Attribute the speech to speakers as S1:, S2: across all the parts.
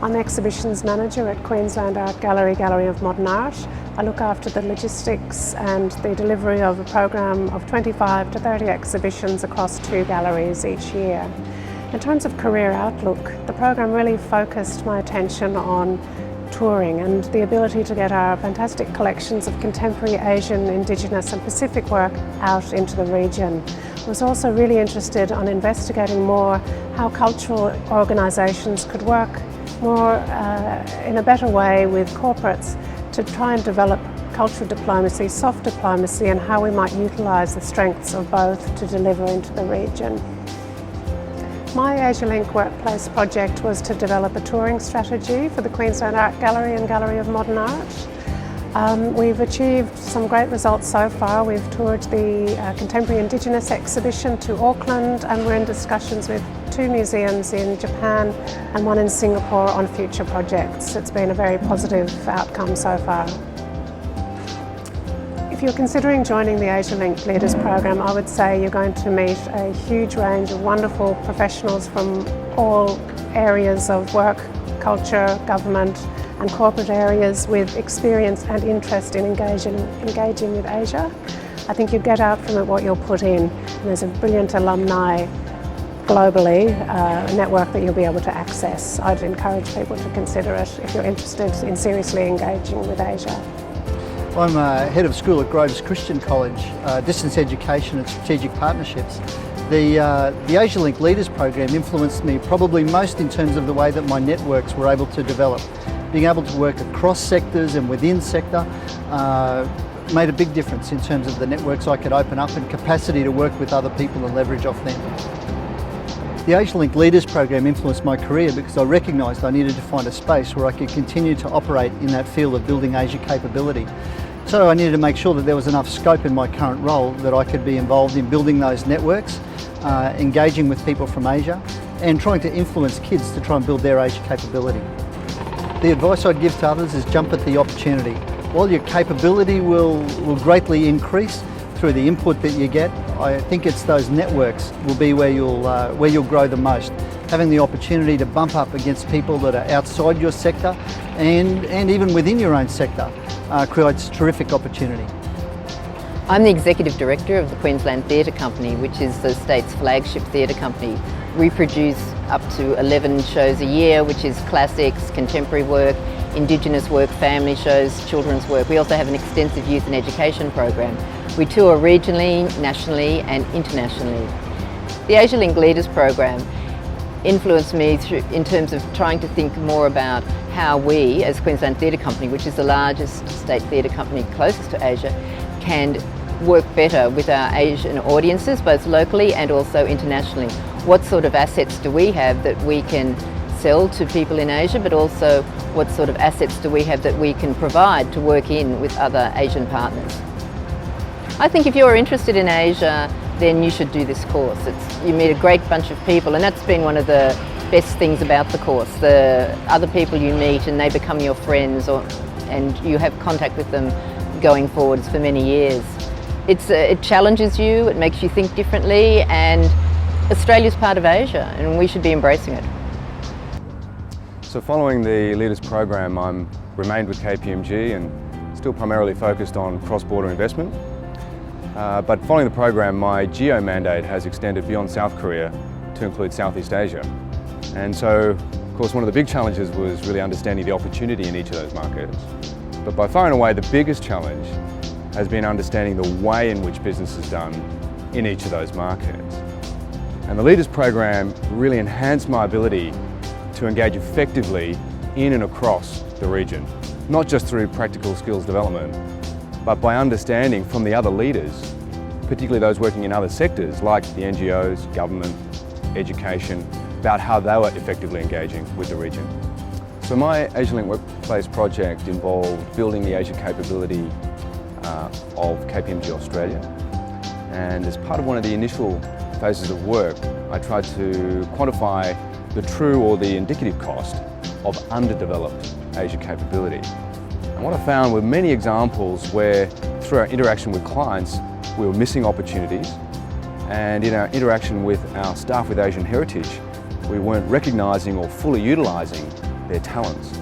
S1: I'm Exhibitions Manager at Queensland Art Gallery, Gallery of Modern Art. I look after the logistics and the delivery of a program of 25 to 30 exhibitions across 2 galleries each year. In terms of career outlook, the program really focused my attention on touring and the ability to get our fantastic collections of contemporary Asian, Indigenous and Pacific work out into the region. I was also really interested in investigating more how cultural organisations could work more in a better way with corporates to try and develop cultural diplomacy, soft diplomacy, and how we might utilise the strengths of both to deliver into the region. My Asialink Workplace project was to develop a touring strategy for the Queensland Art Gallery and Gallery of Modern Art. We've achieved some great results so far. We've toured the Contemporary Indigenous exhibition to Auckland, and we're in discussions with 2 museums in Japan and 1 in Singapore on future projects. It's been a very positive outcome so far. If you're considering joining the Asialink Leaders Program, I would say you're going to meet a huge range of wonderful professionals from all areas of work, culture, government and corporate areas with experience and interest in engaging with Asia. I think you get out from it what you'll put in, and there's a brilliant alumni globally, a network that you'll be able to access. I'd encourage people to consider it if you're interested in seriously engaging with Asia.
S2: I'm Head of School at Groves Christian College, Distance Education and Strategic Partnerships. The Asialink Leaders Program influenced me probably most in terms of the way that my networks were able to develop. Being able to work across sectors and within sector made a big difference in terms of the networks I could open up and capacity to work with other people and leverage off them. The Asialink Leaders Program influenced my career because I recognised I needed to find a space where I could continue to operate in that field of building Asia capability. So I needed to make sure that there was enough scope in my current role that I could be involved in building those networks, engaging with people from Asia and trying to influence kids to try and build their Asia capability. The advice I'd give to others is jump at the opportunity. While your capability will greatly increase through the input that you get, I think it's those networks will be where you'll grow the most. Having the opportunity to bump up against people that are outside your sector and even within your own sector creates terrific opportunity.
S3: I'm the Executive Director of the Queensland Theatre Company, which is the state's flagship theatre company. We produce up to 11 shows a year, which is classics, contemporary work, Indigenous work, family shows, children's work. We also have an extensive youth and education program. We tour regionally, nationally and internationally. The Asialink Leaders Program influenced me in terms of trying to think more about how we, as Queensland Theatre Company, which is the largest state theatre company closest to Asia, can work better with our Asian audiences, both locally and also internationally. What sort of assets do we have that we can sell to people in Asia, but also what sort of assets do we have that we can provide to work in with other Asian partners? I think if you're interested in Asia, then you should do this course. You meet a great bunch of people, and that's been one of the best things about the course. The other people you meet and they become your friends, and you have contact with them going forwards for many years. It challenges you, it makes you think differently, and Australia's part of Asia and we should be embracing it.
S4: So following the Leaders Program, I'm remained with KPMG and still primarily focused on cross-border investment. But following the program, my geo mandate has extended beyond South Korea to include Southeast Asia. And so, of course, one of the big challenges was really understanding the opportunity in each of those markets. But by far and away, the biggest challenge has been understanding the way in which business is done in each of those markets. And the Leaders Program really enhanced my ability to engage effectively in and across the region, not just through practical skills development, but by understanding from the other leaders, particularly those working in other sectors like the NGOs, government, education, about how they were effectively engaging with the region. So my Asialink Workplace project involved building the Asia capability of KPMG Australia. And as part of one of the initial phases of work, I tried to quantify the true or the indicative cost of underdeveloped Asia capability. And what I found were many examples where, through our interaction with clients, we were missing opportunities, and in our interaction with our staff with Asian heritage, we weren't recognising or fully utilising their talents.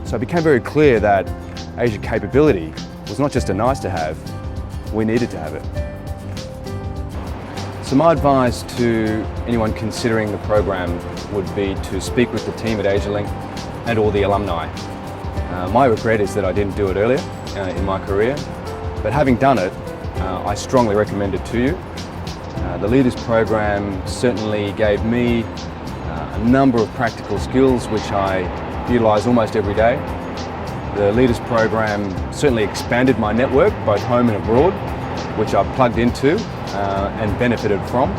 S4: So it became very clear that Asia capability was not just a nice to have, we needed to have it. So my advice to anyone considering the program would be to speak with the team at Asialink and all the alumni. My regret is that I didn't do it earlier in my career, but having done it, I strongly recommend it to you. The Leaders Program certainly gave me a number of practical skills which I utilise almost every day. The Leaders Program certainly expanded my network, both home and abroad, which I've plugged into and benefited from.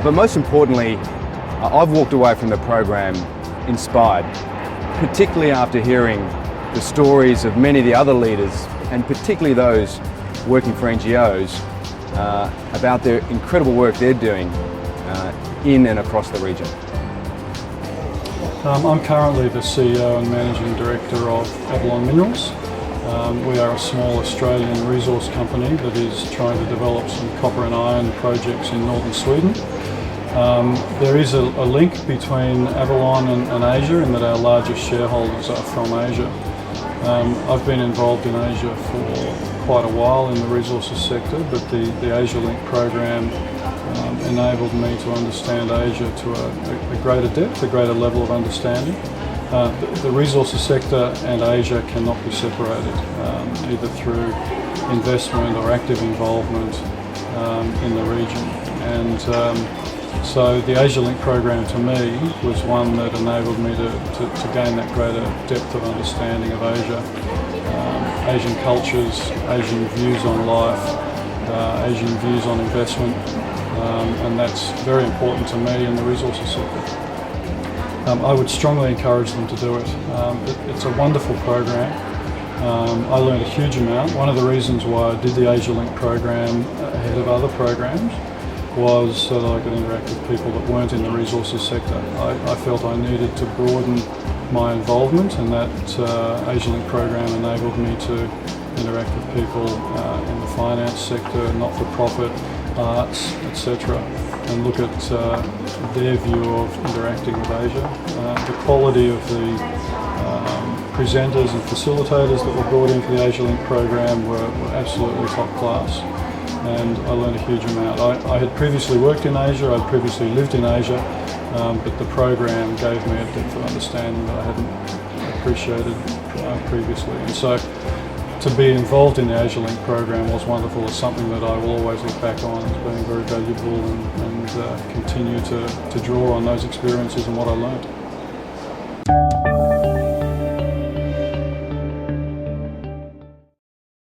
S4: But most importantly, I've walked away from the program inspired, particularly after hearing the stories of many of the other leaders, and particularly those working for NGOs, about their incredible work they're doing in and across the region.
S5: I'm currently the CEO and Managing Director of Alumni Minerals. We are a small Australian resource company that is trying to develop some copper and iron projects in northern Sweden. There is a link between Avalon and Asia in that our largest shareholders are from Asia. I've been involved in Asia for quite a while in the resources sector, but the Asialink program enabled me to understand Asia to a greater depth, a greater level of understanding. The resources sector and Asia cannot be separated, either through investment or active involvement in the region. And so the Asialink program to me was one that enabled me to gain that greater depth of understanding of Asia, Asian cultures, Asian views on life, Asian views on investment, and that's very important to me in the resources sector. I would strongly encourage them to do it. It's a wonderful program. I learned a huge amount. One of the reasons why I did the Asialink program ahead of other programs was so that I could interact with people that weren't in the resources sector. I felt I needed to broaden my involvement, and that Asialink program enabled me to interact with people in the finance sector, not-for-profit, arts, etc., and look at their view of interacting with Asia. The quality of the presenters and facilitators that were brought in for the Asialink program were absolutely top class, and I learned a huge amount. I had previously worked in Asia, I'd previously lived in Asia, but the program gave me a depth of understanding that I hadn't appreciated previously. And so to be involved in the Asialink program was wonderful. It's something that I will always look back on as being very valuable, and continue to draw on those experiences and what I learned.